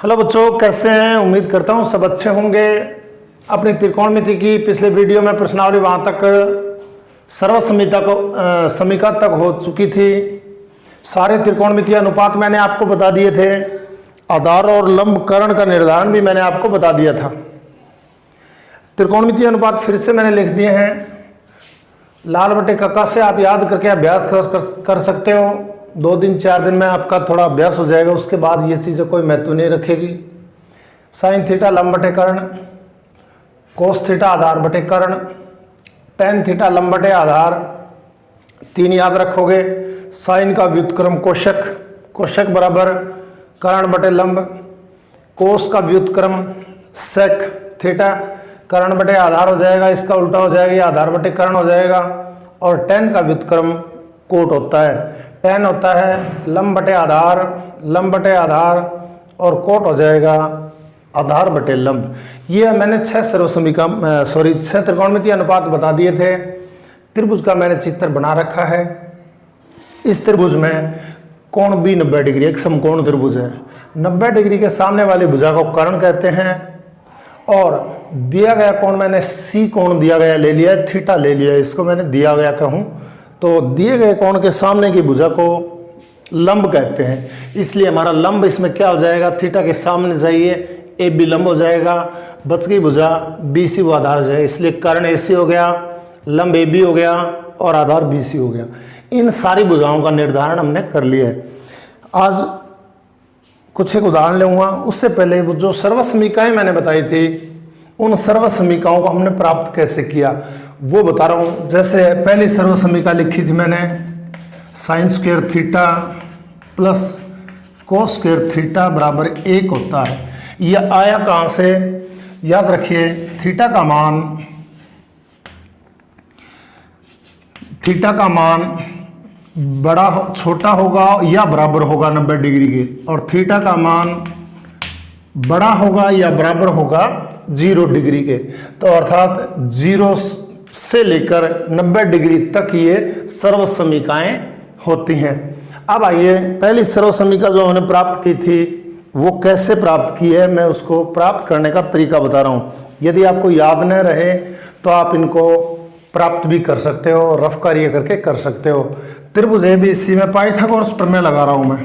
Hello बच्चों, कैसे हैं? उम्मीद करता हूँ सब अच्छे होंगे। अपनी त्रिकोणमिति की पिछले वीडियो में प्रश्नावली वहाँ तक समीका तक हो चुकी थी। सारे त्रिकोणमितीय अनुपात मैंने आपको बता दिए थे। आधार और लंब कर्ण का निर्धारण भी मैंने आपको बता दिया था। त्रिकोणमितीय अनुपात फिर से मैंने लिख दिए हैं। लाल बटे कक्का से आप याद करके अभ्यास कर सकते हो। 2 दिन 4 दिन में आपका थोड़ा अभ्यास हो जाएगा, उसके बाद ये चीज़ें कोई महत्व नहीं रखेगी। साइन थीटा लंब बटे कर्ण, कोस थीटा आधार बटे कर्ण, टेन थीटा लंब बटे आधार, 3 याद रखोगे। साइन का व्युत्क्रम कोशक, कोशक बराबर कर्ण बटे लंब, कोस का व्युत्क्रम सेक थीटा कर्ण बटे आधार हो जाएगा, इसका उल्टा हो जाएगा, ये आधार बटे कर्ण हो जाएगा। और टेन का व्युत्क्रम कोट होता है, टेन होता है लंब बटे आधार, लंब बटे आधार और कोट हो जाएगा आधार बटे लंब। ये मैंने 6 त्रिकोणमितीय अनुपात बता दिए थे। त्रिभुज का मैंने चित्र बना रखा है। इस त्रिभुज में कोण भी 90 डिग्री, एक समकोण त्रिभुज है। 90 डिग्री के सामने वाली भुजा को कर्ण कहते हैं। और दिया गया कोण मैंने सी कोण दिया गया ले लिया है, थीटा ले लिया है, इसको मैंने दिया गया कहूँ तो दिए गए कोण के सामने की भुजा को लंब कहते हैं। इसलिए हमारा लंब इसमें क्या हो जाएगा, थीटा के सामने जाइए, ए बी लंब हो जाएगा, बच गई भुजा बी सी वो आधार हो जाएगा। इसलिए कर्ण ए सी हो गया, लंब ए बी हो गया और आधार बी सी हो गया। इन सारी भुजाओं का निर्धारण हमने कर लिया है। आज कुछ एक उदाहरण लूँगा। उससे पहले वो जो सर्वसमीकाएँ मैंने बताई थी, उन सर्वसमीकाओं को हमने प्राप्त कैसे किया वो बता रहा हूँ। जैसे पहली सर्वसमीका लिखी थी मैंने, sign square theta plus cos square theta बराबर 1 होता है। यह आया कहाँ से? याद रखिए, थीटा का मान बड़ा छोटा होगा या बराबर होगा 90 डिग्री के, और थीटा का मान बड़ा होगा या बराबर होगा 0 डिग्री के। तो अर्थात 0 से लेकर 90 डिग्री तक ये सर्वसमीकाएं होती हैं। अब आइए, पहली सर्वसमीका जो हमने प्राप्त की थी वो कैसे प्राप्त की है, मैं उसको प्राप्त करने का तरीका बता रहा हूँ। यदि आपको याद न रहे तो आप इनको प्राप्त भी कर सकते हो, रफ कार्य करके कर सकते हो। त्रिभुज ए बी सी में पाइथागोरस प्रमेय लगा रहा हूँ मैं,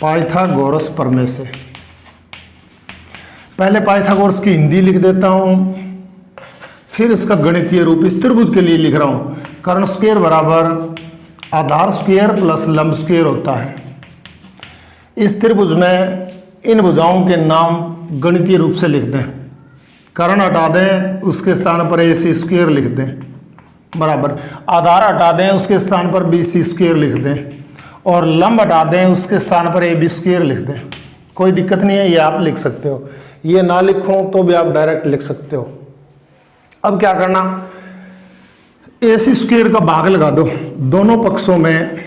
पाइथागोरस प्रमेय से। पहले पाइथागोरस की हिंदी लिख देता हूँ, फिर इसका गणितीय रूप इस त्रिभुज के लिए लिख रहा हूँ। कर्ण स्क्वायर बराबर आधार स्क्वायर प्लस लंब स्क्वायर होता है। इस त्रिभुज में इन भुजाओं के नाम गणितीय रूप से लिख दें। कर्ण हटा दें, उसके स्थान पर ए सी स्क्वायर लिख दें, बराबर आधार हटा दें, उसके स्थान पर बी सी स्क्वायर लिख दें, और लंब हटा दें, उसके स्थान पर ए बी स्क्वायर लिख दें। कोई दिक्कत नहीं है, ये आप लिख सकते हो। ये ना लिखो तो भी आप डायरेक्ट लिख सकते हो। अब क्या करना, ए सी स्क्वायर का भाग लगा दो दोनों पक्षों में।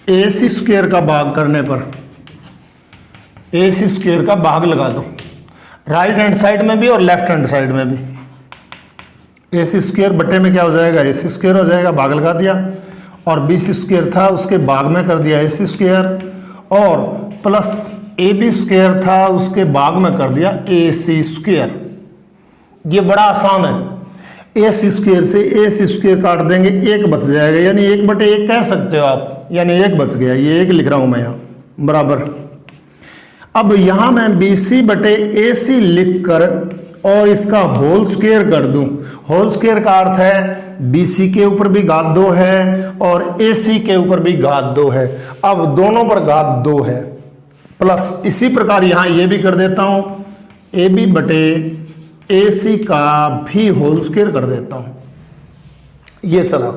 ए सी स्क्वायर का भाग करने पर ए सी स्क्वायर का भाग लगा दो, राइट हैंड साइड में भी और लेफ्ट हैंड साइड में भी। ए सी स्क्वायर बटे में क्या हो जाएगा, ए सी स्क्वायर हो जाएगा, भाग लगा दिया। और बी सी स्क्वायर था, उसके भाग में कर दिया ए सी स्क्वायर, और प्लस ए बी स्क्वायर था, उसके भाग में कर दिया ए सी स्क्वायर। ये बड़ा आसान है। ए सी स्क्वायर से ए सी स्क्वायर काट देंगे, 1 बच जाएगा, यानी 1 बटे 1 कह सकते हो आप, यानी 1 बच गया। ये 1 लिख रहा हूं मैं यहाँ, बराबर। अब यहाँ मैं बी सी बटे ए सी लिख कर और इसका होल स्क्वायर कर दूं। होल स्क्वायर का अर्थ है बी सी के ऊपर भी घात 2 है और ए सी के ऊपर भी घात 2 है। अब दोनों पर घात 2 है, प्लस इसी प्रकार यहाँ ये भी कर देता हूँ, ए बी बटे ए सी का भी होल स्क्वायर कर देता हूँ। ये चला।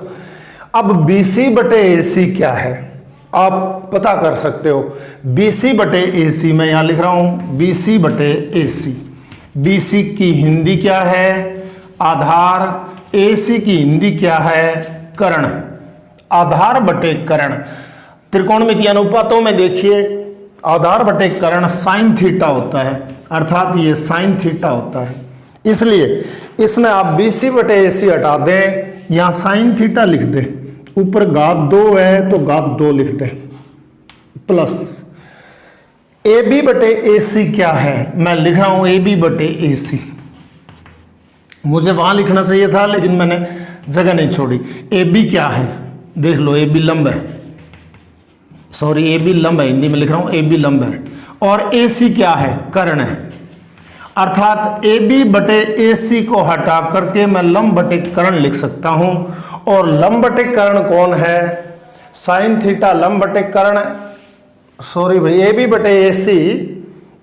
अब बी सी बटे ए सी क्या है आप पता कर सकते हो। बी सी बटे ए सी मैं यहाँ लिख रहा हूँ, बी सी बटे ए सी। बी सी की हिंदी क्या है, आधार। ए सी की हिंदी क्या है, कर्ण। आधार बटे कर्ण। त्रिकोणमितीय अनुपातों में देखिए, आधार बटे कर्ण साइन थीटा होता है, अर्थात ये साइन थीटा होता है। इसलिए इसमें आप बी सी बटे ए सी हटा दें, यहाँ साइन थीटा लिख दें ऊपर घात 2 है तो घात 2 लिखते हैं, प्लस ए बी बटे ए सी क्या है, मैं लिख रहा हूं ए बी बटे ए सी। मुझे वहां लिखना चाहिए था लेकिन मैंने जगह नहीं छोड़ी। ए बी क्या है देख लो, ए बी लंब है, सॉरी ए बी लंब है, हिंदी में लिख रहा हूं ए बी लंब है। और ए सी क्या है, कर्ण है, अर्थात ए बी बटे ए सी को हटा करके मैं लंब बटे कर्ण लिख सकता हूं। और लंब बटे कर्ण कौन है, साइन थीटा लंब बटे कर्ण, सॉरी भाई ए बी बटे ए सी,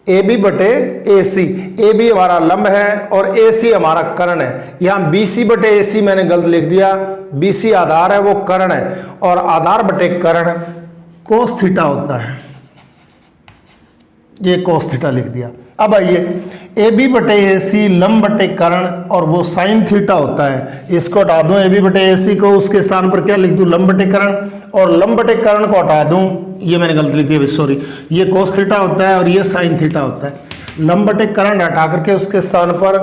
ए बी बटे ए सी, ए बी हमारा लंब है और ए सी हमारा कर्ण है। यहां बी सी बटे ए सी मैंने गलत लिख दिया, बी सी आधार है वो कर्ण है, और आधार बटे कर्ण कोस थीटा होता है, ये कोस थीटा लिख दिया। अब आइए ए बी बटे ए सी लंब बटे कर्ण और वो साइन थीटा होता है, इसको हटा दूं ए बी बटे ए सी को, उसके स्थान पर क्या लिख दूं लंब बटे कर्ण, और लंब बटे कर्ण को हटा दूं, ये मैंने गलत लिख दिया सॉरी, ये कोस थीटा होता है और ये साइन थीटा होता है। लंब बटे कर्ण हटा करके उसके स्थान पर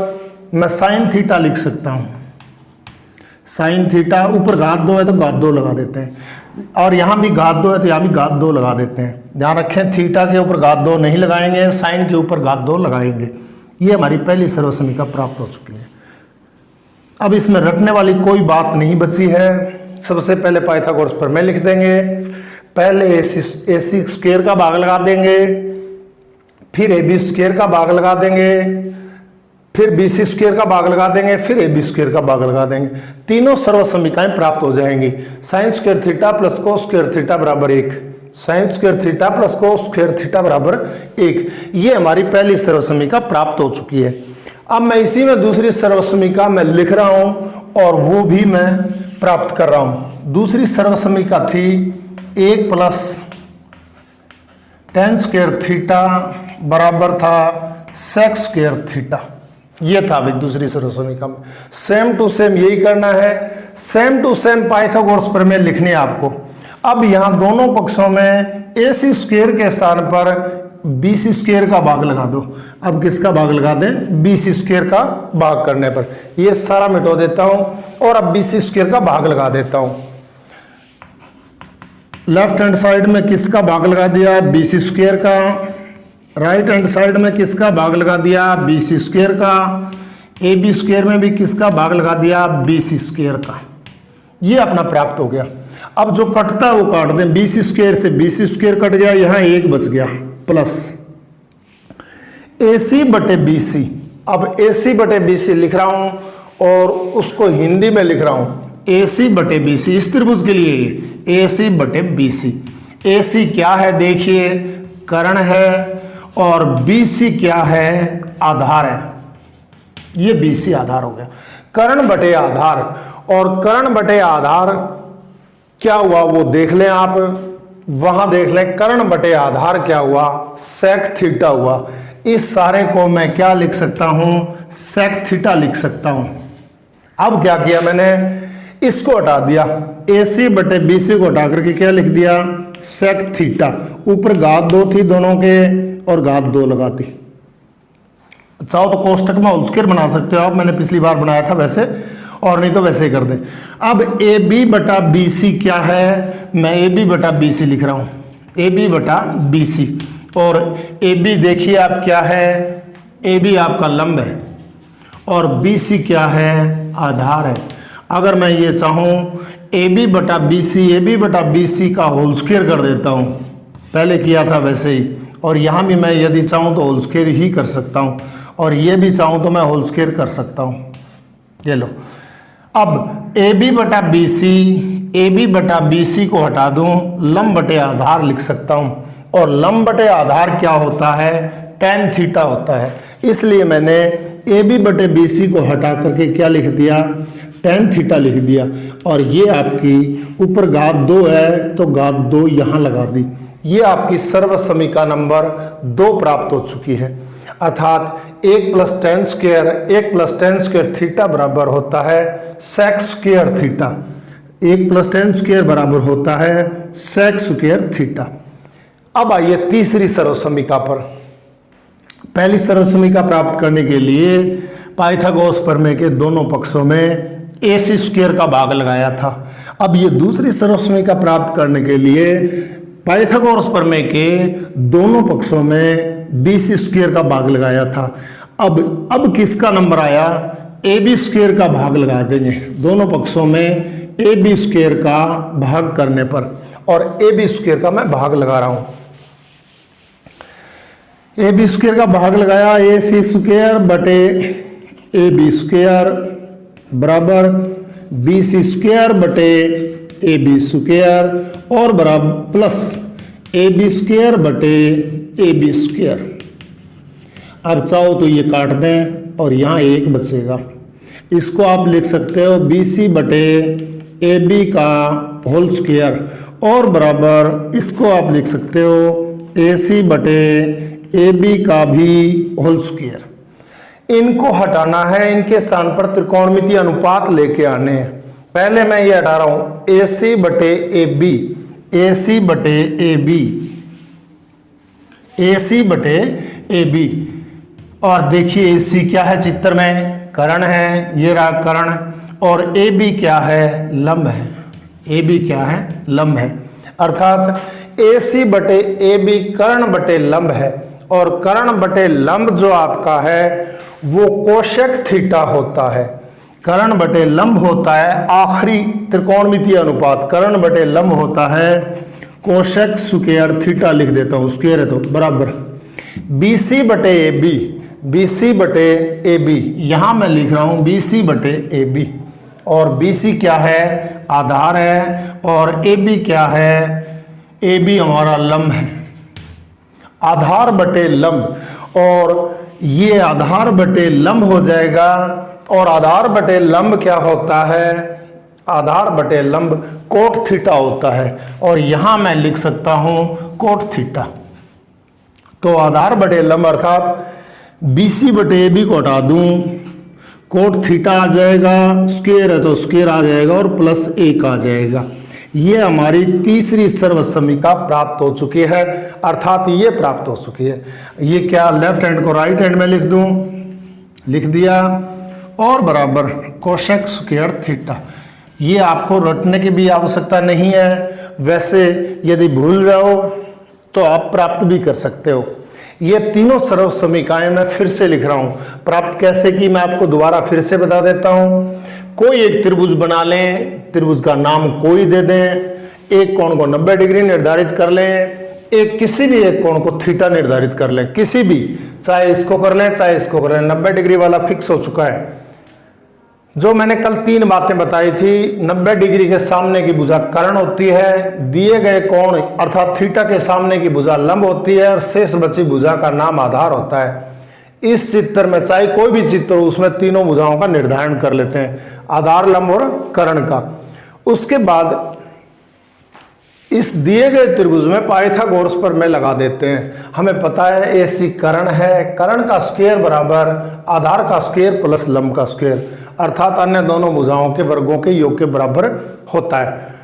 मैं साइन थीटा लिख सकता हूं, साइन थीटा, ऊपर घात 2 है तो घात 2 लगा देते हैं, और यहाँ भी घात 2 है तो यहाँ भी घात 2 लगा देते हैं। ध्यान रखें थीटा के ऊपर घात 2 नहीं लगाएंगे, साइन के ऊपर घात 2 लगाएंगे। ये हमारी पहली सर्वसमीका प्राप्त हो चुकी है। अब इसमें रखने वाली कोई बात नहीं बची है। सबसे पहले पाइथागोरस प्रमेय लिख देंगे, पहले ए सी स्क्वायर का भाग लगा देंगे, फिर ए बी स्क्वायर का भाग लगा देंगे, फिर बी सी स्क्वायर का भाग लगा देंगे, फिर ए बी स्क्वायर का भाग लगा देंगे, तीनों सर्वसमीकाएं प्राप्त हो जाएंगी। Sign square theta plus cos square theta बराबर 1, sign square theta plus cos square theta बराबर 1, ये हमारी पहली सर्वसमीका प्राप्त हो चुकी है। अब मैं इसी में दूसरी सर्वसमीका मैं लिख रहा हूं और वो भी मैं प्राप्त कर रहा हूं। दूसरी सर्वसमीका थी 1 प्लस टेन स्क्वायर थीटा बराबर था सेक स्क्वायर थीटा, ये था भाई दूसरी सर्वसमीका में। सेम टू सेम यही करना है, सेम टू सेम पाइथागोरस प्रमेय लिखनी है आपको। अब यहां दोनों पक्षों में ए सी स्क्वायर के स्थान पर बी सी स्क्वायर का भाग लगा दो। अब किसका भाग लगा दें, बी सी स्क्वायर का भाग करने पर ये सारा मिटो देता हूं और अब बी सी स्क्वायर का भाग लगा देता हूं। लेफ्ट हैंड साइड में किसका भाग लगा दिया, बी सी स्क्वायर का, राइट हैंड साइड में किसका भाग लगा दिया, बी सी स्क्वायर का, ए बी स्क्वायर में भी किसका भाग लगा दिया, बी सी स्क्वायर का। ये अपना प्राप्त हो गया। अब जो कटता है वो काट दें, बी सी स्क्वायर से बी सी स्क्वायर कट गया, यहां 1 बच गया, प्लस ए सी बटे बी सी। अब ए सी बटे बी सी लिख रहा हूं और उसको हिंदी में लिख रहा हूं ए सी बटे बी सी, इस त्रिभुज के लिए ए सी बटे बी सी। ए सी क्या है देखिए, कर्ण है, और बी सी क्या है, आधार है। ये बी सी आधार हो गया, कर्ण बटे आधार। और कर्ण बटे आधार क्या हुआ वो देख लें आप, वहां देख लें कर्ण बटे आधार क्या हुआ, सेक थीटा हुआ। इस सारे को मैं क्या लिख सकता हूं, सेक थीटा लिख सकता हूं। अब क्या किया मैंने, इसको हटा दिया, ए सी बटे बी सी को हटा करके क्या लिख दिया, सेक थीटा। ऊपर घात 2 थी दोनों के और घात 2 लगाती। चाहो तो कोष्टक में होल स्क्वायर बना सकते हो आप, मैंने पिछली बार बनाया था वैसे, और नहीं तो वैसे ही कर दें। अब ए बी बटा बी सी क्या है, मैं ए बी बटा बी सी लिख रहा हूं, ए बी बटा बी सी। और ए बी देखिए आप क्या है, ए बी आपका लंब है और बी सी क्या है, आधार है। अगर मैं ये चाहूं ए बी बटा बी सी का होल स्क्वायर कर देता हूं, पहले किया था वैसे ही, और यहां भी मैं यदि चाहूं तो होल स्क्वायर ही कर सकता हूं, और ये भी चाहूं तो मैं होल स्क्वायर कर सकता हूं। ये लो, अब ए बी बटा बी सी को हटा दूं, लंब बटे आधार लिख सकता हूं, और लंब बटे आधार क्या होता है, tan थीटा होता है। इसलिए मैंने ए बी बटे बी सी को हटा करके क्या लिख दिया, tan थीटा लिख दिया। और ये आपकी ऊपर घात 2 है तो घात 2 यहां लगा दी। ये आपकी सर्वसमीका नंबर 2 प्राप्त हो चुकी है। अर्थात 1 प्लस टेन स्क्वायर थीटा बराबर होता है sec square theta. 1 plus ten square बराबर होता है सेक स्क्वायर थीटा। अब आइए तीसरी सर्वसमीका पर। पहली सर्वसमीका प्राप्त करने के लिए पाइथागोरस प्रमेय के दोनों पक्षों में ए सी स्क्वायर का भाग लगाया था। अब ये दूसरी सर्वसमीका प्राप्त करने के लिए पाइथागोरस प्रमेय के दोनों पक्षों में BC स्क्वायर का भाग लगाया था। अब किसका नंबर आया, AB स्क्वायर का भाग लगा देंगे दोनों पक्षों में AB स्क्वायर का भाग करने पर, और AB स्क्वायर का मैं भाग लगा रहा हूं। AB स्क्वायर का भाग लगाया, AC स्क्वायर बटे AB स्क्वायर बराबर BC स्क्वायर बटे AB स्क्वायर और बराबर प्लस AB स्क्वायर बटे AB स्क्वायर। अब चाहो तो ये काट दें और यहाँ एक बचेगा, इसको आप लिख सकते हो BC बटे AB का होल स्क्वायर और बराबर इसको आप लिख सकते हो AC बटे AB का भी होल स्क्वायर। इनको हटाना है, इनके स्थान पर त्रिकोणमितीय अनुपात लेके आने हैं। पहले मैं ये हटा रहा हूं AC बटे AB, AC बटे AB, AC बटे AB। और देखिए AC क्या है चित्र में, कर्ण है, ये रहा कर्ण, और AB क्या है, लंब है। AB क्या है, लंब है। अर्थात AC बटे AB कर्ण बटे लंब है, और कर्ण बटे लंब जो आपका है वो कोशेक थीटा होता है। कर्ण बटे लंब होता है आखिरी त्रिकोणमितीय अनुपात, कर्ण बटे लंब होता है कोशेक स्क्वायर थीटा, लिख देता हूं स्क्वायर है तो बराबर BC बटे AB, BC बटे AB, यहां मैं लिख रहा हूं BC बटे AB, और BC क्या है, आधार है, और AB क्या है, AB हमारा लंब है। आधार बटे लंब, और ये आधार बटे लंब हो जाएगा, और आधार बटे लंब क्या होता है, आधार बटे लंब कोट थीटा होता है, और यहां मैं लिख सकता हूं कोट थीटा। तो आधार बटे लंब अर्थात BC बटे AB को हटा दूं, कोट थीटा आ जाएगा, स्क्वायर है तो स्क्वायर आ जाएगा और प्लस 1 आ जाएगा। ये हमारी तीसरी सर्वसमीका प्राप्त हो चुकी है, अर्थात ये प्राप्त हो चुकी है। ये क्या, लेफ्ट हैंड को राइट हैंड में लिख दूं, लिख दिया, और बराबर कोशेक स्क्वायर थीटा। ये आपको रटने की भी आवश्यकता नहीं है, वैसे यदि भूल जाओ तो आप प्राप्त भी कर सकते हो। ये तीनों सर्वसमीकाएं मैं फिर से लिख रहा हूं, प्राप्त कैसे की मैं आपको दोबारा फिर से बता देता हूं। कोई एक त्रिभुज बना लें, त्रिभुज का नाम कोई दे दें, एक कोण को 90 डिग्री निर्धारित कर लें, एक किसी भी एक कोण को थीटा निर्धारित कर लें, किसी भी, चाहे इसको कर लें चाहे इसको कर लें, 90 डिग्री वाला फिक्स हो चुका है। जो मैंने कल 3 बातें बताई थी, 90 डिग्री के सामने की भुजा कर्ण होती है, दिए गए कोण अर्थात थीटा के सामने की भुजा लंब होती है, और शेष बची भुजा का नाम आधार होता है। इस चित्र में चाहे कोई भी चित्र हो, उसमें तीनों भुजाओं का निर्धारण कर लेते हैं, आधार, लंब और कर्ण का। उसके बाद इस दिए गए त्रिभुज में पाइथागोरस प्रमेय लगा देते हैं। हमें पता है AC कर्ण है, कर्ण का स्क्वायर बराबर आधार का स्क्वायर प्लस लंब का स्क्वायर, अर्थात अन्य दोनों भुजाओं के वर्गों के योग के बराबर होता है।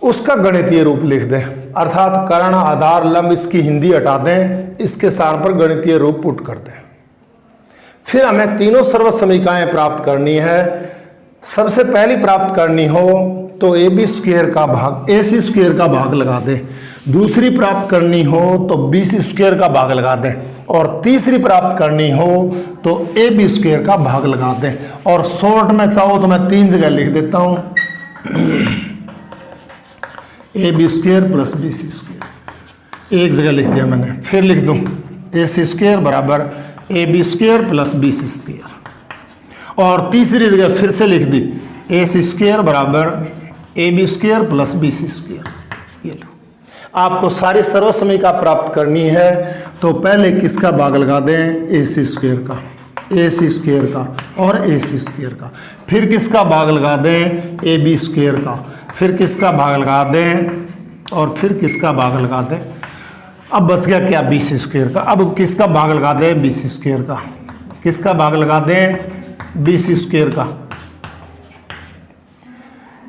उसका गणितीय रूप लिख दें, अर्थात कर्ण आधार लंब, इसकी हिंदी हटा दें, इसके स्थान पर गणितीय रूप पुट कर दें। फिर हमें तीनों सर्वसमीकाएं प्राप्त करनी है। सबसे पहली प्राप्त करनी हो तो AB स्क्वायर का भाग AC स्क्वायर का भाग लगा दें, दूसरी प्राप्त करनी हो तो BC स्क्वायर का भाग लगा दें, और तीसरी प्राप्त करनी हो तो AB स्क्वायर का भाग लगा दें। और शॉर्ट में चाहो तो मैं 3 जगह लिख देता हूं, AB square plus BC square, एक जगह लिख दिया मैंने, फिर लिख दूं AC स्क्वायर बराबर AB square plus BC square, और तीसरी जगह फिर से लिख दी AC स्क्वायर बराबर AB square plus BC square. ये लो, आपको सारी सर्वसमीका प्राप्त करनी है तो पहले किसका भाग लगा दें, AC स्क्वायर का, AC स्क्वायर का और AC स्क्वायर का, फिर किसका भाग लगा दें, AB स्क्वायर का, फिर किसका भाग लगा दें, और फिर किसका भाग लगा दें। अब बच गया क्या, BC स्क्वायर का। अब किसका भाग लगा दें, BC स्क्वायर का, किसका भाग लगा दें, BC स्क्वायर का,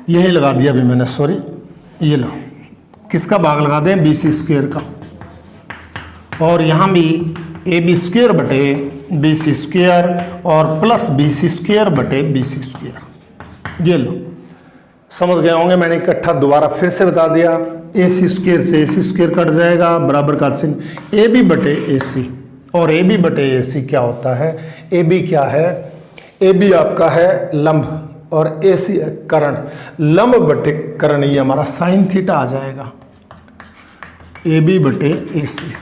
यही लगा दिया अभी मैंने, सॉरी, ये लो, किसका भाग लगा दें, BC स्क्वायर का, और यहाँ भी AB स्क्वायर बटे BC स्क्वायर और प्लस BC स्क्वायर बटे BC स्क्वायर। ये लो, समझ गए होंगे, मैंने इकट्ठा दोबारा फिर से बता दिया। ए सी स्क्वायर से ए सी स्क्वायर कट जाएगा, बराबर का चिन्ह ए बी बटे ए सी, और ए बी बटे ए सी क्या होता है, ए बी क्या है, ए बी आपका है लंब और ए सी है करण, लंब बटे करण ये हमारा साइन थीटा आ जाएगा, ए बी बटे ए सी,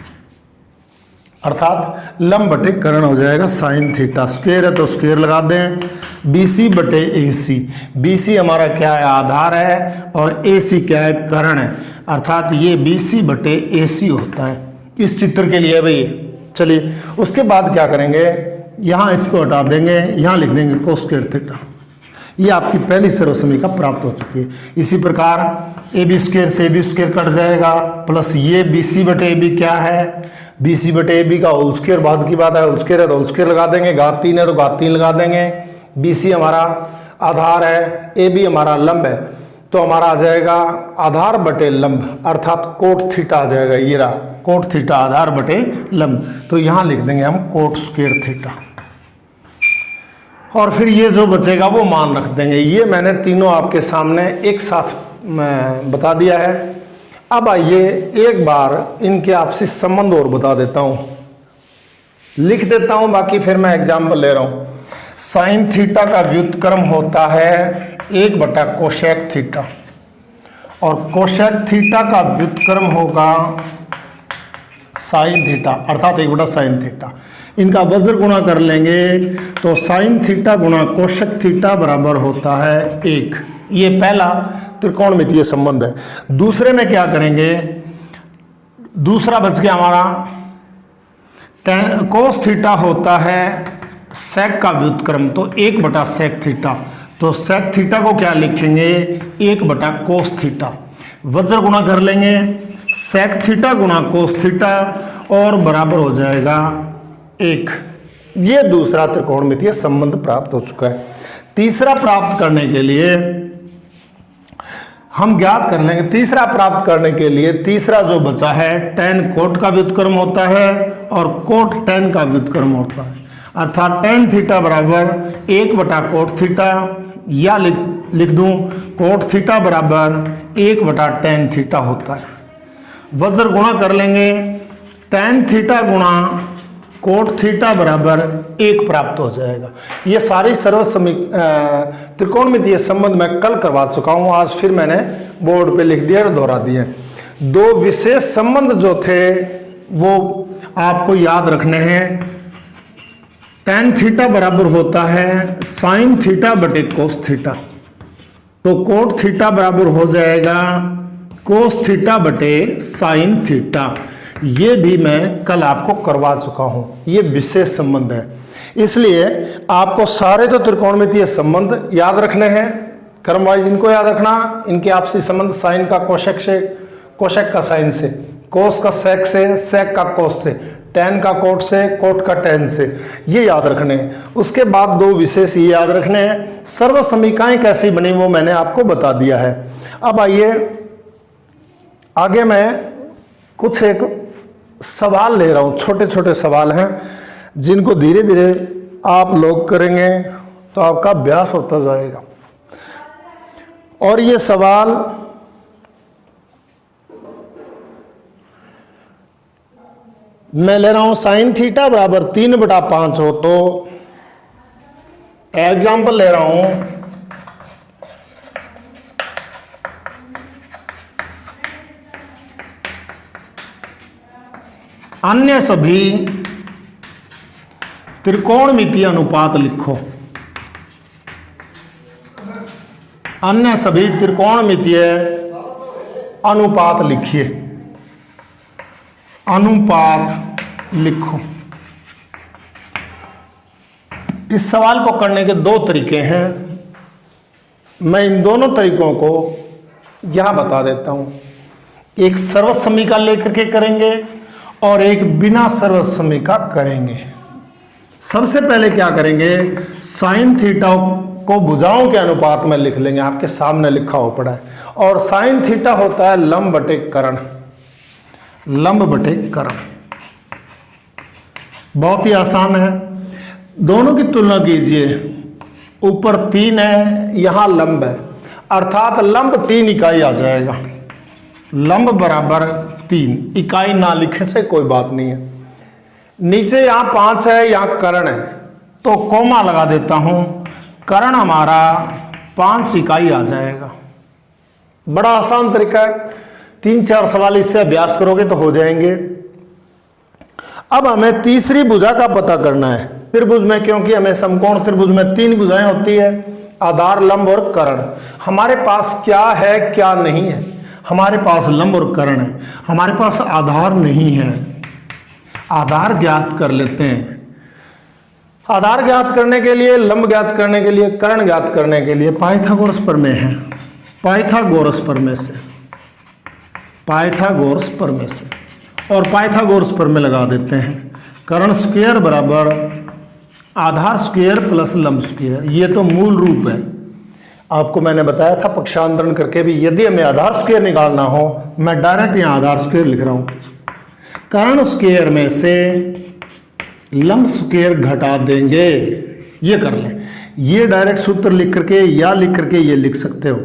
अर्थात लंब बटे करण हो जाएगा साइन थीटा। स्क्वायर है तो स्क्वायर लगा दें, बी सी बटे ए सी, बी सी हमारा क्या है, आधार है, और ए सी क्या है, करण है, अर्थात ये बी सी बटे ए सी होता है इस चित्र के लिए भाई। चलिए उसके बाद क्या करेंगे, यहाँ इसको हटा देंगे, यहाँ लिख देंगे कोस स्क्वायर थीटा, ये आपकी पहली सर्वसमीका प्राप्त हो चुकी है। इसी प्रकार ए बी स्क्वायर से ए बी स्क्वायर कट जाएगा, प्लस ये बी सी बटे ए बी क्या है, बी सी बटे ए बी का होल स्क्वायर, बाद की बात है, होल स्क्वायर है तो होल स्क्वायर लगा देंगे, घात 3 है तो घात 3 लगा देंगे, बी सी हमारा आधार है, ए बी हमारा लंब है, तो हमारा आ जाएगा आधार बटे लंब, अर्थात कोट थीटा आ जाएगा, ये रहा कोट थीटा आधार बटे लंब, तो यहाँ लिख देंगे हम कोट स्क्वायर थीटा, और फिर ये जो बचेगा वो मान रख देंगे। ये मैंने तीनों आपके सामने एक साथ बता दिया है। अब आइए एक बार इनके आपसी संबंध और बता देता हूँ, लिख देता हूँ, बाकी फिर मैं एग्जाम्पल ले रहा हूँ। साइन थीटा का व्युत्क्रम होता है 1 बटा कोशेक थीटा, और कोशेक थीटा का व्युत्क्रम होगा साइन थीटा, अर्थात 1 बटा साइन थीटा। इनका वज्र गुणा कर लेंगे तो साइन थीटा गुणा कोशेक थीटा बराबर होता है 1। ये पहला त्रिकोणमितीय संबंध है। दूसरे में क्या करेंगे, दूसरा बच गया हमारा कोस थीटा होता है सेक का व्युत्क्रम, तो 1 बटा सेक थीटा, तो सेक थीटा को क्या लिखेंगे, 1 बटा कोस थीटा, वज्र गुणा कर लेंगे सेक थीटा गुणा कोस थीटा, और बराबर हो जाएगा 1। ये दूसरा त्रिकोणमितीय संबंध प्राप्त हो चुका है। तीसरा प्राप्त करने के लिए हम ज्ञात कर लेंगे, तीसरा प्राप्त करने के लिए तीसरा जो बचा है tan कोट का व्युत्क्रम होता है और कोट tan का व्युत्क्रम होता है, अर्थात tan थीटा बराबर 1 बटा कोट थीटा, या लिख दूं कोट थीटा बराबर 1 बटा tan थीटा होता है। वज्र गुणा कर लेंगे, tan थीटा गुणा कोट थीटा बराबर 1 प्राप्त हो जाएगा। ये सारी त्रिकोणमितीय संबंध मैं कल करवा चुका हूँ, आज फिर मैंने बोर्ड पे लिख दिया और दोहरा दिए। दो विशेष संबंध जो थे वो आपको याद रखने हैं। tan थीटा बराबर होता है साइन थीटा बटे कोस थीटा, तो कोट थीटा बराबर हो जाएगा कोस थीटा बटे साइन थीटा। ये भी मैं कल आपको करवा चुका हूं, ये विशेष संबंध है। इसलिए आपको सारे तो त्रिकोणमितीय संबंध याद रखने हैं, क्रम वाइज इनको याद रखना। इनके आपसी संबंध साइन का कोशेक से, कोशेक का साइन से, कोस का सेक से, सेक का कोस से, tan का कोट से, कोट का tan से, ये याद रखने हैं। उसके बाद दो विशेष ये याद रखने हैं। सर्व समीकाएं कैसी बनी वो मैंने आपको बता दिया है। अब आइए आगे मैं कुछ एक सवाल ले रहा हूँ, छोटे छोटे सवाल हैं जिनको धीरे धीरे आप लोग करेंगे तो आपका अभ्यास होता जाएगा। और ये सवाल मैं ले रहा हूं साइन थीटा बराबर 3/5 हो तो एग्जाम्पल ले रहा हूं अन्य सभी त्रिकोणमितीय अनुपात लिखो। अन्य सभी त्रिकोणमितीय अनुपात लिखिए, अनुपात लिखो। इस सवाल को करने के दो तरीके हैं, मैं इन दोनों तरीकों को यहां बता देता हूं। एक सर्वसमीका लेकर के करेंगे और एक बिना सर्वसमीका करेंगे। सबसे पहले क्या करेंगे, साइन थीटा को भुजाओं के अनुपात में लिख लेंगे, आपके सामने लिखा हो पड़ा है। और साइन थीटा होता है लंब बटे कर्ण, लंब बटे कर्ण। बहुत ही आसान है, दोनों की तुलना कीजिए। ऊपर 3 है, यहां लंब है, अर्थात लंब 3 इकाई आ जाएगा। लंब बराबर 3 इकाई ना लिखे से कोई बात नहीं है। नीचे यहाँ 5 है, यहाँ कर्ण है, तो कोमा लगा देता हूं। कर्ण हमारा 5 इकाई आ जाएगा। बड़ा आसान तरीका है, 3-4 सवाल इससे अभ्यास करोगे तो हो जाएंगे। अब हमें तीसरी भुजा का पता करना है त्रिभुज में, क्योंकि हमें समकोण त्रिभुज में 3 भुजाएं होती है, आधार, लंब और कर्ण। हमारे पास क्या है क्या नहीं है? हमारे पास लंब और कर्ण है, हमारे पास आधार नहीं है। आधार ज्ञात कर लेते हैं। आधार ज्ञात करने के लिए, लंब ज्ञात करने के लिए, कर्ण ज्ञात करने के लिए पाइथागोरस प्रमेय है। पाइथागोरस प्रमेय से, पाइथागोरस प्रमेय से, और पाइथागोरस प्रमेय लगा देते हैं। कर्ण स्क्वायर बराबर आधार स्क्वायर प्लस लंब स्क्वायर। ये तो मूल रूप है, आपको मैंने बताया था पक्षांतरण करके भी। यदि हमें आधार स्क्वायर निकालना हो, मैं डायरेक्ट यहाँ आधार स्क्वायर लिख रहा हूँ। कर्ण स्क्वायर में से लंब स्क्वायर घटा देंगे, ये कर लें। ये डायरेक्ट सूत्र लिख करके या लिख करके ये लिख सकते हो।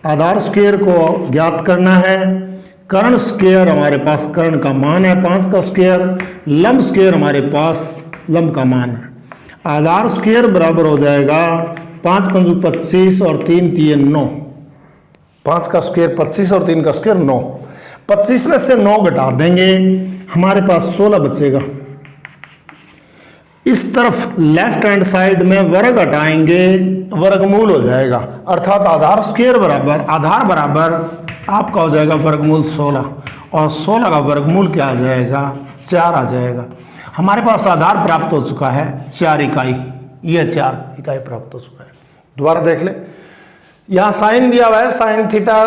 आधार स्क्वायर को ज्ञात करना है। कर्ण स्क्वायर हमारे पास कर्ण का मान है 5 का स्क्वायर, लंब स्क्वायर हमारे पास लंब का मान है। आधार स्क्वायर बराबर हो जाएगा 5 पंजू 25 और 3 3 9। 5 का स्क्वायर 25 और 3 का स्क्वायर 9। 25 में से 9 घटा देंगे, हमारे पास 16 बचेगा। इस तरफ लेफ्ट हैंड साइड में वर्ग हटाएंगे, वर्गमूल हो जाएगा। अर्थात आधार स्क्वायर बराबर, आधार बराबर आपका हो जाएगा वर्गमूल 16, और 16 का वर्गमूल क्या आ जाएगा? 4 आ जाएगा। हमारे पास आधार प्राप्त हो चुका है 4 इकाई, यह 4 इकाई प्राप्त हो चुका है। दोबारा देख ले, यहाँ साइन दिया हुआ है, साइन थीटा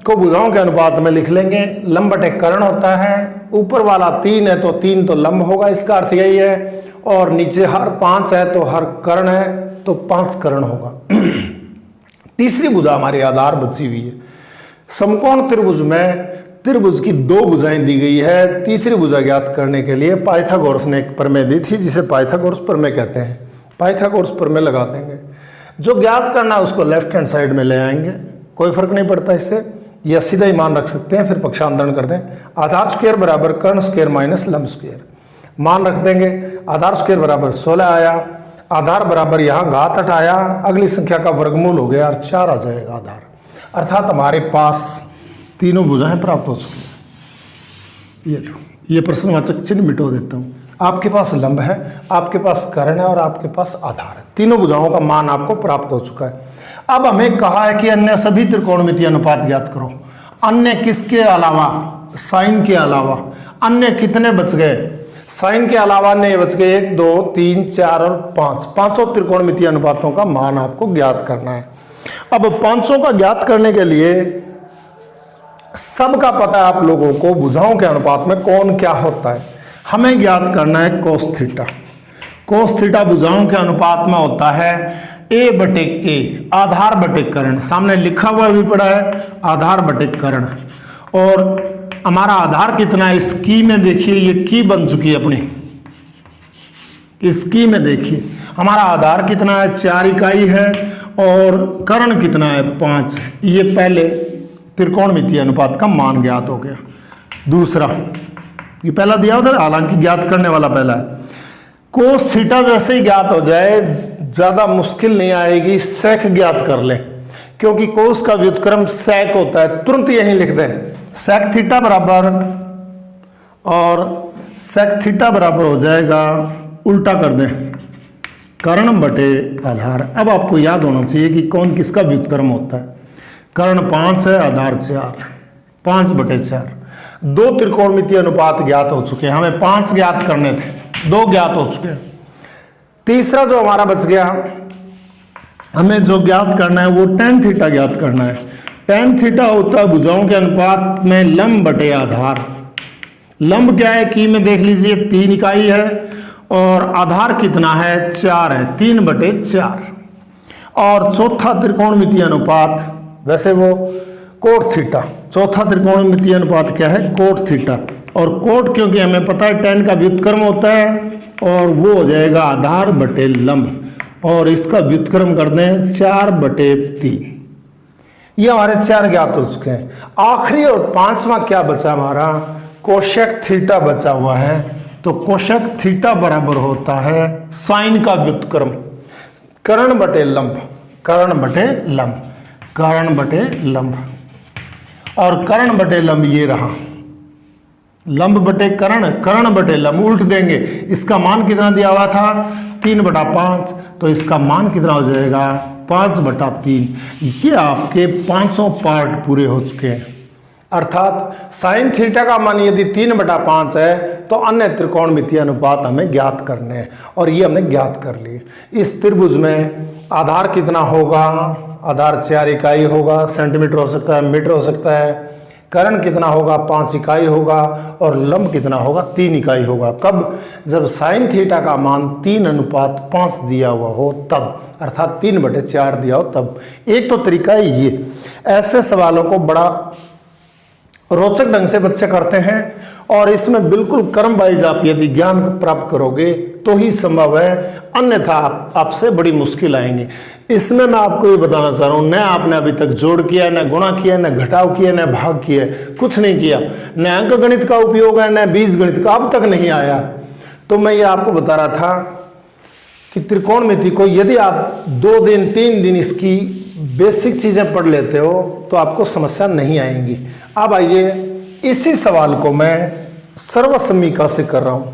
को भुजाओं के अनुपात में लिख लेंगे। लंब बटे कर्ण होता है, ऊपर वाला 3 है तो 3 तो लंब होगा, इसका अर्थ यही है। और नीचे हर 5 है तो हर कर्ण है तो 5 कर्ण होगा। तीसरी भुजा हमारी आधार बची हुई है। समकोण त्रिभुज में त्रिभुज की 2 भुजाएं दी गई है। तीसरी भुजा ज्ञात करने के लिए पाइथागोरस ने एक प्रमेय दी थी, जिसे पाइथागोरस प्रमेय कहते हैं। पाइथागोरस प्रमेय लगा देंगे। जो ज्ञात करना है उसको लेफ्ट हैंड साइड में ले आएंगे, कोई फर्क नहीं पड़ता इससे, या सीधा ही मान रख सकते हैं, फिर पक्षांतरण कर दें। आधार स्क्वायर बराबर कर्ण स्क्वायर माइनस लंब स्क्वायर, मान रख देंगे। आधार स्क्वायर बराबर 16 आया, आधार बराबर यहाँ घात हटाया, अगली संख्या का वर्गमूल हो गया और 4 आ जाएगा आधार। अर्थात हमारे पास तीनों भुजाएं प्राप्त हो चुकी हैं। ये लो, ये प्रश्नवाचक चिन्ह मिटो देता हूँ। आपके पास लंब है, आपके पास कर्ण है और आपके पास आधार है। तीनों भुजाओं का मान आपको प्राप्त हो चुका है। अब हमें कहा है कि अन्य सभी त्रिकोणमितीय अनुपात ज्ञात करो। अन्य किसके अलावा? साइन के अलावा अन्य कितने बच गए? साइन के अलावा अन्य बच गए 1 2 3 4 और 5। पांचों त्रिकोणमितीय अनुपातों का मान आपको ज्ञात करना है। अब पांचों का ज्ञात करने के लिए सबका पता है आप लोगों को, भुजाओं के अनुपात में कौन क्या होता है। हमें ज्ञात करना है कोस थीटा। कोस थीटा भुजाओं के अनुपात में होता है ए बटे के, आधार बटे कर्ण। सामने लिखा हुआ भी पड़ा है आधार बटे कर्ण। और हमारा आधार कितना है? इस की में देखिए, ये की बन चुकी है अपनी। इस की में देखिए हमारा आधार कितना है? 4 इकाई है, और कर्ण कितना है? 5। ये पहले त्रिकोणमितीय अनुपात का मान ज्ञात हो गया। दूसरा, ये पहला दिया होता है, हालांकि ज्ञात करने वाला पहला है। कोस थीटा जैसे ही ज्ञात हो जाए, ज्यादा मुश्किल नहीं आएगी, सेक ज्ञात कर लें, क्योंकि कोस का व्युत्क्रम सेक होता है। तुरंत यहीं लिख दें सेक थीटा बराबर, और सेक थीटा बराबर हो जाएगा, उल्टा कर दें, कर्ण बटे आधार। अब आपको याद होना चाहिए कि कौन किसका व्युत्क्रम होता है। कर्ण 5 है, आधार 4, 5 बटे 4। 2 त्रिकोणमितीय अनुपात ज्ञात हो चुके हैं। हमें 5 ज्ञात करने थे, 2 ज्ञात हो चुके हैं। तीसरा जो हमारा बच गया, हमें जो ज्ञात करना है वो tan थीटा ज्ञात करना है। tan थीटा होता है भुजाओं के अनुपात में लंब बटे आधार। लंब क्या है? की में देख लीजिए 3 इकाई है, और आधार कितना है? 4 है, 3 बटे 4। और चौथा त्रिकोणमितीय अनुपात, वैसे वो कोट थीटा। चौथा त्रिकोणमितीय अनुपात क्या है? Cot theta. और कोट क्योंकि हमें पता है tan का व्युत्क्रम होता है, और वो हो जाएगा आधार बटे लंब, और इसका व्युत्क्रम कर दें 4 बटे 3। ये हमारे 4 ज्ञात हो चुके हैं। आखिरी और 5वां क्या बचा हमारा, कोशेक थीटा बचा हुआ है। तो कोशेक थीटा बराबर होता है साइन का व्युत्क्रम कर्ण बटे लंब, कर्ण बटे लंब, कर्ण बटे लंब, और कर्ण बटे लंब ये रहा, लंब बटे कर्ण, कर्ण बटे लंब, उल्ट देंगे। इसका मान कितना दिया हुआ था 3/5, तो इसका मान कितना हो जाएगा 5/3। ये आपके 500 पार्ट पूरे हो चुके हैं। अर्थात साइन थीटा का मान यदि 3/5 है तो अन्य त्रिकोणमितीय अनुपात हमें ज्ञात करने हैं, और ये हमने ज्ञात कर लिए। इस त्रिभुज में आधार कितना होगा, आधार 4 इकाई होगा, सेंटीमीटर हो सकता है, मीटर हो सकता है। कर्ण कितना होगा 5 इकाई होगा, और लंब कितना होगा 3 इकाई होगा। कब, जब साइन थीटा का मान 3:5 दिया हुआ हो तब, अर्थात 3/4 दिया हो तब। एक तो तरीका है ये। ऐसे सवालों को बड़ा रोचक ढंग से बच्चे करते हैं, और इसमें बिल्कुल क्रम वाइज आप यदि ज्ञान प्राप्त करोगे तो ही संभव है, अन्यथा आपसे बड़ी मुश्किल आएंगी। इसमें मैं आपको ये बताना चाह रहा हूँ, न आपने अभी तक जोड़ किया, न गुणा किया, न घटाव किया, न भाग किया, कुछ नहीं किया, न अंक गणित का उपयोग है, न बीज गणित का अब तक नहीं आया। तो मैं ये आपको बता रहा था कि त्रिकोणमिति को यदि आप 2 दिन 3 दिन इसकी बेसिक चीजें पढ़ लेते हो तो आपको समस्या नहीं आएंगी। अब आइए, इसी सवाल को मैं सर्वसमीका से कर रहा हूं।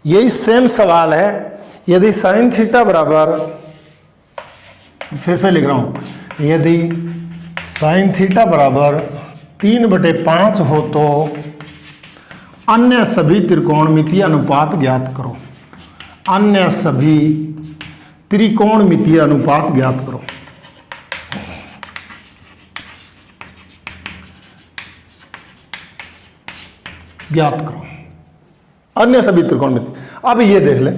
यही सेम सवाल है। यदि साइन थीटा बराबर, फिर से लिख रहा हूं, यदि साइन थीटा बराबर 3/5 हो तो अन्य सभी त्रिकोणमितीय अनुपात ज्ञात करो, अन्य सभी त्रिकोणमितीय अनुपात ज्ञात करो। ज्ञात करो अन्य सभी त्रिकोणमिति। अब ये देख ले,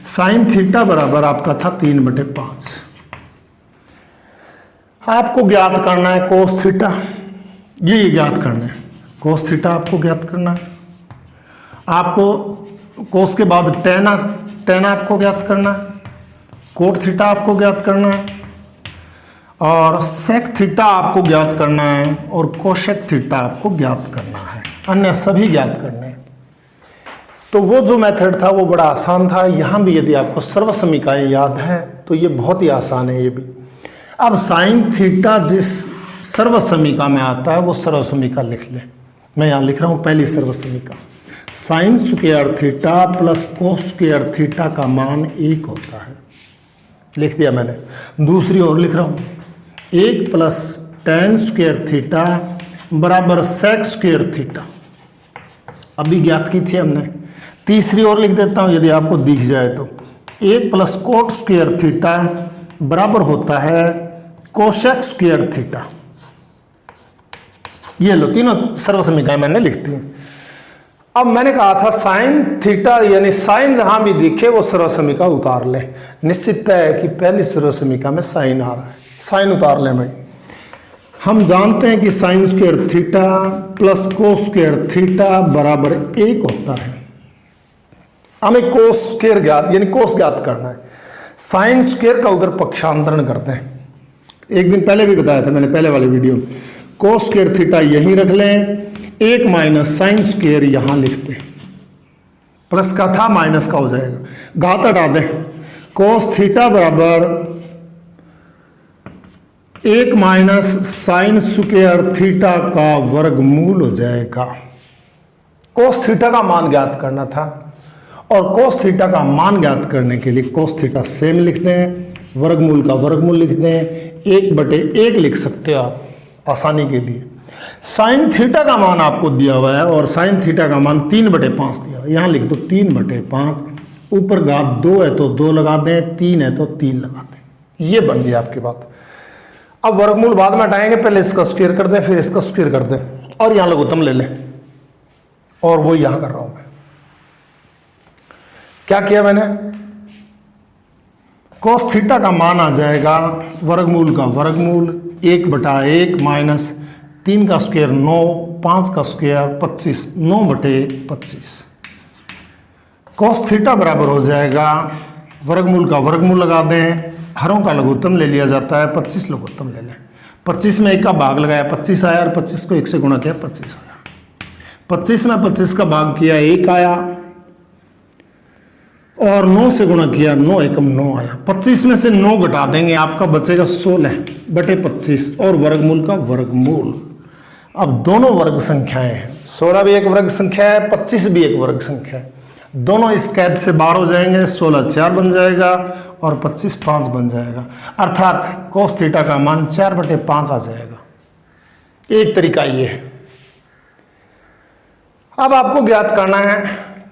साइन थीटा बराबर आपका था 3/5। आपको ज्ञात करना है कोस थीटा, ये ज्ञात करना है कोस थीटा, आपको ज्ञात करना है। आपको कोस के बाद टेन आपको ज्ञात करना है, कोट थीटा आपको ज्ञात करना है, और सेक थीटा आपको ज्ञात करना है, और कोशेक थीटा आपको ज्ञात करना है। अन्य सभी ज्ञात करने। तो वो जो मेथड था वो बड़ा आसान था। यहाँ भी यदि आपको सर्वसमीकाएं याद हैं तो ये बहुत ही आसान है ये भी। अब साइन थीटा जिस सर्वसमीका में आता है वो सर्वसमीका लिख लें। मैं यहाँ लिख रहा हूँ पहली सर्वसमीका, sine square theta plus cos square theta का मान 1 होता है। लिख दिया मैंने। दूसरी ओर लिख रहा हूँ, 1 प्लस टेन स्क्वायर थीटा बराबर सेक स्क्वायर थीटा, अभी ज्ञात की थी हमने। तीसरी ओर लिख देता हूं यदि आपको दिख जाए तो, 1 प्लस कोट स्क्वायर थीटा बराबर होता है कोशेक स्क्वायर थीटा। ये लो, तीनों सर्वसमीकाएं मैंने लिख दी। अब मैंने कहा था साइन थीटा यानी साइन जहां भी दिखे वो सर्वसमीका उतार ले। निश्चित है कि पहली सर्वसमीका में साइन आ रहा है, साइन उतार लें भाई। हम जानते हैं कि sign square theta plus cos square theta बराबर 1 होता है। हमें कोस स्क्वायर ज्ञात यानी कोस ज्ञात करना है। साइन स्क्वायर का उधर पक्षांतरण करते हैं, एक दिन पहले भी बताया था मैंने पहले वाले वीडियो में। कोस स्क्वायर थीटा यहीं रख लें, 1 माइनस साइन स्क्वायर यहां लिखते हैं, प्लस का था माइनस का हो जाएगा, घात हटा दें। कोस थीटा बराबर 1 माइनस साइन स्क्वायर थीटा का वर्गमूल हो जाएगा। कोस थीटा का मान ज्ञात करना था, और कोस थीटा का मान ज्ञात करने के लिए कोस थीटा सेम लिखते हैं, वर्गमूल का वर्गमूल लिखते हैं, 1/1 लिख सकते हो आप आसानी के लिए। साइन थीटा का मान आपको दिया हुआ है, और साइन थीटा का मान 3/5 दिया हुआ है, यहाँ लिख दो 3/5, ऊपर घात 2 है तो 2 लगा दें, 3 है तो 3 लगा दें। ये बन गई आपकी बात। अब वर्गमूल बाद में हटाएंगे, पहले इसका स्क्वायर कर दें, फिर इसका स्क्वायर कर दें, और यहाँ लघुत्तम ले लें, और वो यहाँ कर रहा हूं मैं। क्या किया मैंने, कोस थीटा का मान आ जाएगा वर्गमूल का वर्गमूल 1/1 माइनस 3 का स्क्वायर 9, 5 का स्क्वायर 25, 9/25। कोस थीटा बराबर हो जाएगा वर्गमूल का वर्गमूल लगा दें, हरों का लघुत्तम ले लिया जाता है, 25 लघुत्तम ले लें, 25 में 1 का भाग लगाया 25 आया, और 25 को 1 से गुणा किया 25 आया। 25 में 25 का भाग किया 1 आया, और 9 से गुणा किया 9 एकम 9 आया। 25 में से 9 घटा देंगे, आपका बचेगा 16/25, और वर्गमूल का वर्गमूल। अब दोनों वर्ग संख्याएं हैं, 16 भी एक वर्ग संख्या है, 25 भी एक वर्ग संख्या है। दोनों इस कैद से बाहर हो जाएंगे, 16 4 बन जाएगा और 25 5 बन जाएगा, अर्थात कोस थीटा का मान 4/5 आ जाएगा। एक तरीका ये है। अब आपको ज्ञात करना है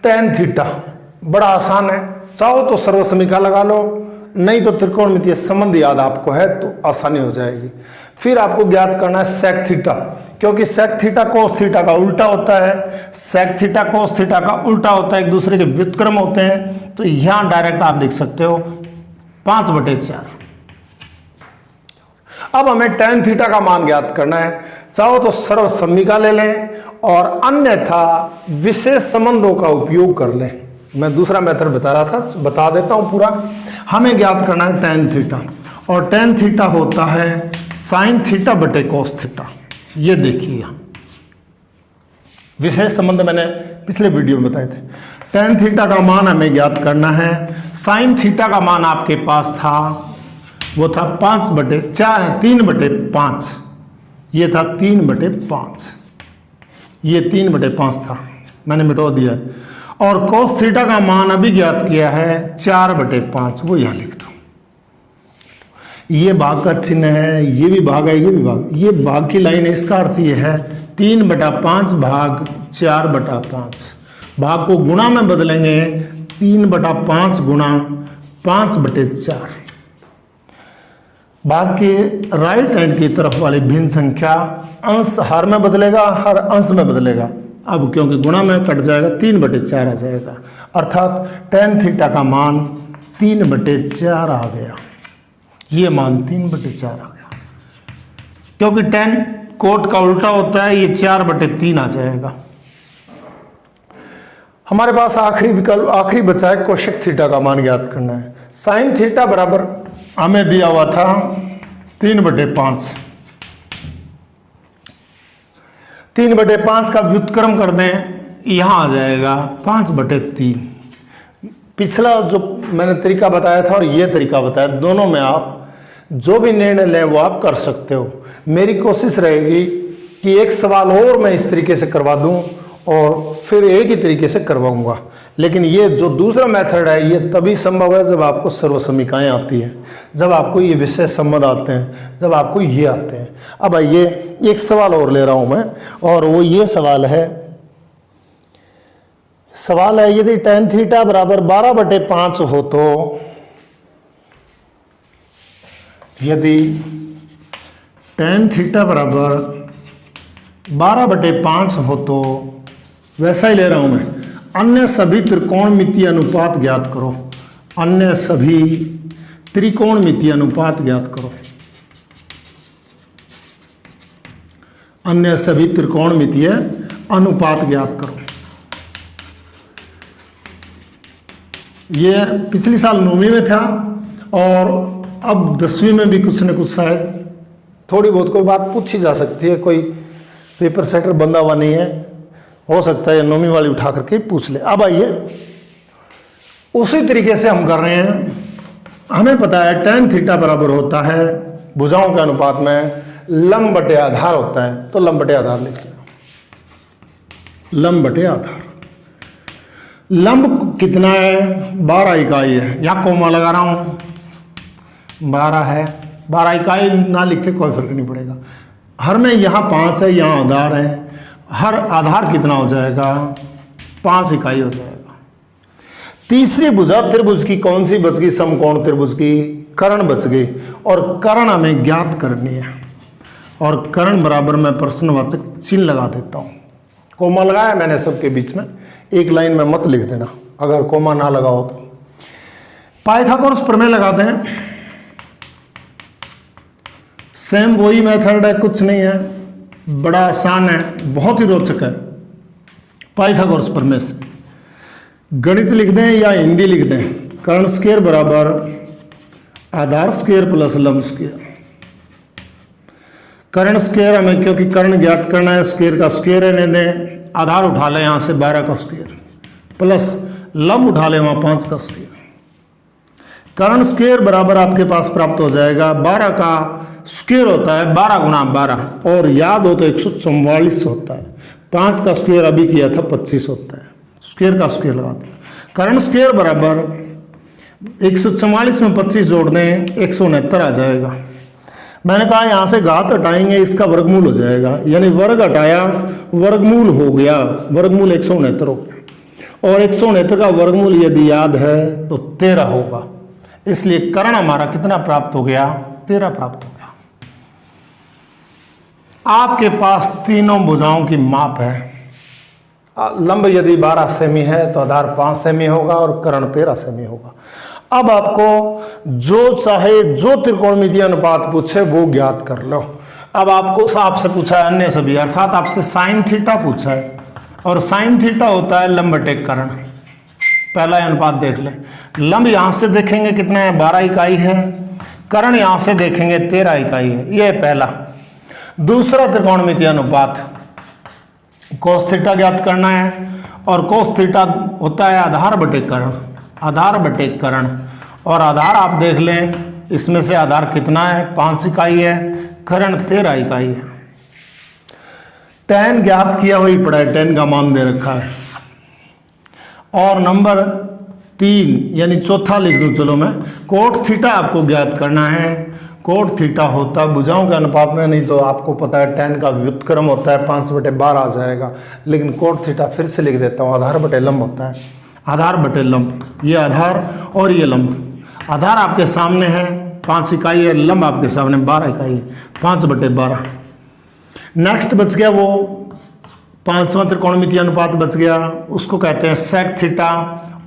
tan थीटा। बड़ा आसान है, चाहो तो सर्वसमीका लगा लो, नहीं तो त्रिकोणमितीय संबंध याद आपको है तो आसानी हो जाएगी। फिर आपको ज्ञात करना है सेक थीटा, क्योंकि सेक थीटा कोस थीटा का उल्टा होता है, सेक थीटा कोस थीटा का उल्टा होता है, एक दूसरे के व्युत्क्रम होते हैं। तो यहां डायरेक्ट आप लिख सकते हो 5/4। अब हमें tan थीटा का मान ज्ञात करना है, चाहो तो सर्वसमीका ले लें और अन्यथा विशेष संबंधों का उपयोग कर लें। मैं दूसरा मेथड बता रहा था, बता देता हूं पूरा। हमें ज्ञात करना है tan थीटा, और tan थीटा होता है sin थीटा बटे cos थीटा। ये देखिए यहां विशेष संबंध मैंने पिछले वीडियो में बताए थे। tan थीटा का मान हमें ज्ञात करना है। sin थीटा का मान आपके पास था, वो था 3/5, ये था 3/5, ये 3/5 था, मैंने मिटा दिया है। और cos थीटा का मान अभी ज्ञात किया है 4/5, वो यहां लिख दो। ये भाग का चिन्ह है, ये भी भाग है, ये भी भाग, ये भाग की लाइन है। इसका अर्थ ये है 3/5 भाग 4/5। भाग को गुणा में बदलेंगे, 3/5 गुणा 5/4। भाग के राइट हैंड की तरफ वाली भिन्न संख्या अंश हर में बदलेगा, हर अंश में बदलेगा। अब क्योंकि गुणा में कट जाएगा, 3/4 आ जाएगा, अर्थात tan थीटा का मान 3/4 आ गया। ये मान 3/4 आ गया, क्योंकि tan कोट का उल्टा होता है, ये 4/3 आ जाएगा। हमारे पास आखिरी विकल्प, आखिरी बचा है कोशेक थीटा का मान ज्ञात करना है। sin थीटा बराबर हमें दिया हुआ था 3/5। 3/5 का व्युत्क्रम कर दें, यहां आ जाएगा 5/3। पिछला जो मैंने तरीका बताया था और ये तरीका बताया, दोनों में आप जो भी निर्णय लें वो आप कर सकते हो। मेरी कोशिश रहेगी कि एक सवाल और मैं इस तरीके से करवा दूं और फिर एक ही तरीके से करवाऊंगा। लेकिन ये जो दूसरा मेथड है ये तभी संभव है जब आपको सर्वसमीकाएं आती हैं, जब आपको ये विशेष संबंध आते हैं, जब आपको ये आते हैं। अब आइए एक सवाल और ले रहा हूं मैं, और वो ये सवाल है यदि tan थीटा बराबर 12/5 हो तो, यदि tan थीटा बराबर 12/5 हो तो, वैसा ही ले रहा हूं मैं, अन्य सभी त्रिकोणमितीय अनुपात ज्ञात करो। अन्य सभी त्रिकोणमितीय अनुपात ज्ञात करो। अन्य सभी त्रिकोणमितीय अनुपात ज्ञात करो। ये पिछली साल 9वीं में था और अब 10वीं में भी कुछ न कुछ शायद थोड़ी बहुत कोई बात पूछी जा सकती है। कोई पेपर सेटर बंधा हुआ नहीं है, हो सकता है 9वीं वाली उठा करके पूछ ले। अब आइए उसी तरीके से हम कर रहे हैं। हमें पता है tan थीटा बराबर होता है भुजाओं के अनुपात में लंब बटे आधार होता है, तो लंब बटे आधार लिख लें। लंब बटे आधार, लंब कितना है? 12 इकाई है, यहाँ कोमा लगा रहा हूँ, 12 है। 12 इकाई ना लिख के कोई फर्क नहीं पड़ेगा। हर में यहाँ 5 है, यहाँ आधार है, हर आधार कितना हो जाएगा? 5 इकाई हो जाएगा। तीसरी भुजा त्रिभुज की कौन सी बच गई? समकोण त्रिभुज की कर्ण बच गई, और कर्ण हमें ज्ञात करनी है। और कर्ण बराबर मैं प्रश्नवाचक चिन्ह लगा देता हूँ। कोमा लगाया मैंने सबके बीच में, एक लाइन में मत लिख देना अगर कोमा ना लगाओ तो। पाइथागोरस प्रमेय लगाते हैं, सेम वही मेथड है, कुछ नहीं है, बड़ा आसान है, बहुत ही रोचक है। पाइथागोरस प्रमेय से गणित लिख दें या हिंदी लिख दें, कर्ण स्क्वायर बराबर आधार स्क्वायर प्लस लंब स्क्वायर। कर्ण स्क्वायर हमें, क्योंकि कर्ण ज्ञात करना है, स्क्वायर का स्क्वायर रहने दें, आधार उठा लें यहाँ से 12 का स्क्वायर प्लस लंब उठा लें वहाँ 5 का स्क्वायर। कर्ण स्क्वायर बराबर आपके पास प्राप्त हो जाएगा 12 का स्क्वायर होता है 12 गुणा 12 और याद हो तो 144 होता है। 5 का स्क्वायर अभी किया था 25 होता है, स्क्वायर का स्क्वायर लगा दिया। कर्ण स्क्वायर बराबर 144 में 25 जोड़ दें 169 आ जाएगा। मैंने कहा यहाँ से घात हटाएंगे इसका वर्गमूल हो जाएगा, यानी वर्ग हटाया वर्गमूल हो गया, वर्गमूल 169 हो गया और 169 का वर्गमूल यदि याद है तो 13 होगा। इसलिए कर्ण हमारा कितना प्राप्त हो गया, 13 प्राप्त हो गया। आपके पास तीनों भुजाओं की माप है। लंब यदि 12 सेमी है तो आधार 5 सेमी होगा और कर्ण 13 सेमी होगा। अब आपको जो चाहे जो त्रिकोणमितीय अनुपात पूछे वो ज्ञात कर लो। अब आपसे पूछा है अन्य सभी, अर्थात आपसे साइन थीटा पूछा है और साइन थीटा होता है लंब बटे कर्ण। पहला अनुपात देख लें, लंब यहां से देखेंगे कितना है 12 इकाई है, कर्ण यहां से देखेंगे 13 इकाई है, यह पहला। दूसरा त्रिकोणमितीय अनुपात कोस थीटा ज्ञात करना है और कोस थीटा होता है आधार बटे कर्ण, आधार बटे कर्ण। और आधार आप देख लें इसमें से आधार कितना है 5 इकाई है, कर्ण 13 इकाई है। tan ज्ञात किया वही पड़ा है, tan का मान दे रखा है। और नंबर 3 यानी चौथा लिख दूं, चलो मैं कोट थीटा आपको ज्ञात करना है। कोट थीटा होता है भुजाओं के अनुपात में, नहीं तो आपको पता है tan का व्युत्क्रम होता है 5/12 आ जाएगा, लेकिन कोट थीटा फिर से लिख देता हूँ, आधार बटे लंब होता है, आधार बटे लंब। ये आधार और ये लंब, आधार आपके सामने है 5 इकाई है, लंब आपके सामने 12 इकाई है, 5/12। नेक्स्ट बच गया वो 5वां त्रिकोणमितीय अनुपात बच गया, उसको कहते हैं सेक थीटा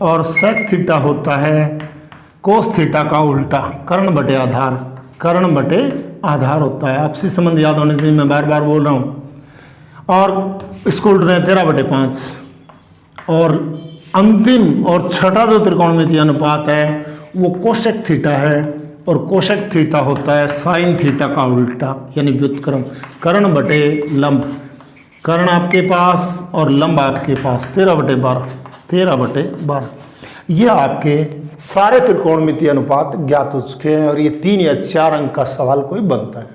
और सेक थीटा होता है कोस थीटा का उल्टा, कर्ण बटे आधार, कर्ण बटे आधार होता है। आपसी संबंध याद होने से मैं बार बार बोल रहा हूँ। और इसको उल्ट रहे हैं 13/5। और अंतिम और छठा जो त्रिकोणमितीय अनुपात है वो कोशेक थीटा है और कोशेक थीटा होता है साइन थीटा का उल्टा यानी व्युत्क्रम, कर्ण बटे लंब। कर्ण आपके पास और लंब आपके पास 13/12, 13/12। ये आपके सारे त्रिकोणमितीय अनुपात ज्ञात हो चुके हैं और ये 3 या 4 अंक का सवाल कोई बनता है।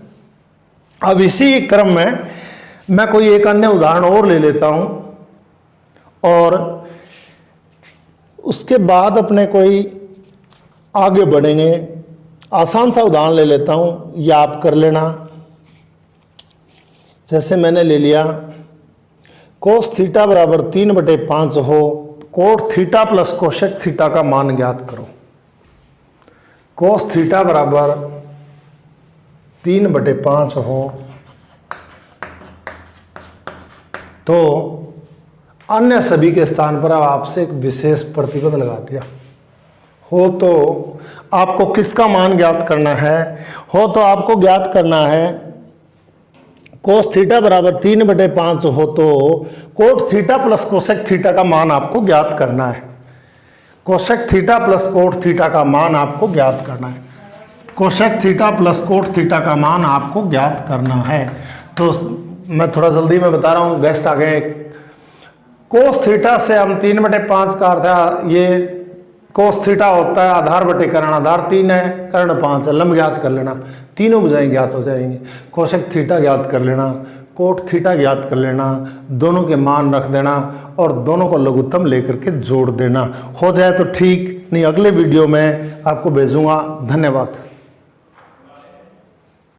अब इसी क्रम में मैं कोई एक अन्य उदाहरण और ले लेता हूं और उसके बाद अपने कोई आगे बढ़ेंगे। आसान सा उदाहरण ले लेता हूं, या आप कर लेना। जैसे मैंने ले लिया कोस थीटा बराबर 3/5 हो, cot theta plus cosec theta का मान ज्ञात करो। कोस थीटा बराबर 3/5 हो तो अन्य सभी के स्थान पर अब आपसे एक विशेष प्रतिपद लगा दिया हो तो आपको किसका मान ज्ञात करना है? हो तो आपको ज्ञात करना है कोस थीटा बराबर 3/5 हो तो cot theta plus cosec theta का मान आपको ज्ञात करना है। Cosec theta plus cot theta का मान आपको ज्ञात करना है। Cosec theta plus cot theta का मान आपको ज्ञात करना है। तो मैं थोड़ा जल्दी में बता रहा हूँ, गेस्ट आ गए। कोस थीटा से हम 3/5 का अर्थ है, ये कोस थीटा होता है आधार बटे कर्ण, आधार 3 है, कर्ण 5 है, लंब ज्ञात कर लेना, तीनों भुजाएं ज्ञात हो जाएंगी। कोसेक थीटा ज्ञात कर लेना, कोट थीटा ज्ञात कर लेना, दोनों के मान रख देना और दोनों को लघुत्तम लेकर के जोड़ देना। हो जाए तो ठीक, नहीं अगले वीडियो में आपको भेजूंगा। धन्यवाद।